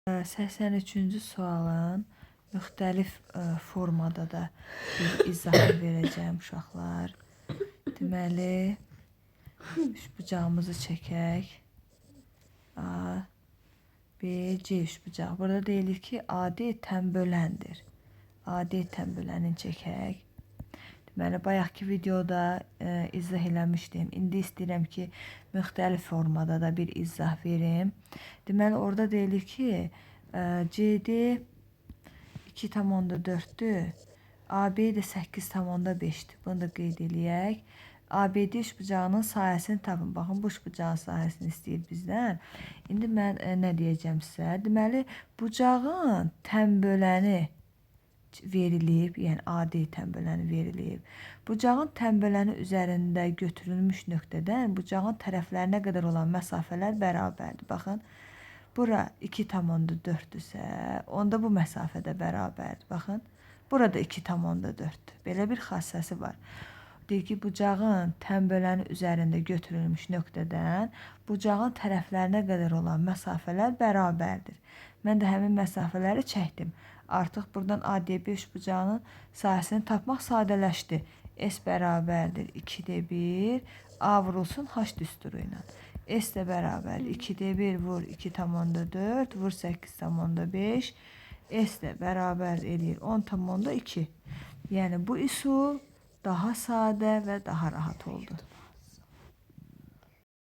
83-cü sualın müxtəlif formada da bir izahı verəcəm uşaqlar. Deməli, üçbucağımızı çəkək. A, B, C üçbucağı. Burada deyilir ki, AD tənböləndir. AD tənbölənin çəkək. Deməli, bayaqki videoda izah eləmişdim. İndi istəyirəm ki, müxtəlif formada da bir izah verim. Deməli, orada deyilir ki, CD 2,4'dür. AB də 8,5'dir. Bunu da qeyd eləyək. ABD üçbucağının sahəsini tapın. Baxın, bu üçbucağın sahəsini istəyir bizdən. İndi mən nə deyəcəm sizə? Deməli, bucağın tənböləni verilib, yəni AD tənböləni verilib. Bucağın tənböləni üzərində götürülmüş nöqtədən bucağın tərəflərinə qədər olan məsafələr bərabərdir. Baxın, bura 2,4'dürsə, onda bu məsafədə bərabərdir. Baxın, burada 2,4'dür. Belə bir xassəsi var. Deyir ki, bucağın tənböləni üzərində götürülmüş nöqtədən bucağın tərəflərinə qədər olan məsafələr bərabərdir. Mən də həmin məsafələri çəkdim. Artıq buradan ADB üçbucağının sahəsini tapmaq sadələşdi. S bərabərdir 2'də 1, A vurulsun H düsturu ilə. S də bərabərdir 2'də 1 vur 2,4 vur 8,5. S də bərabər eləyir 10,2. Yəni bu üsul daha sadə və daha rahat oldu.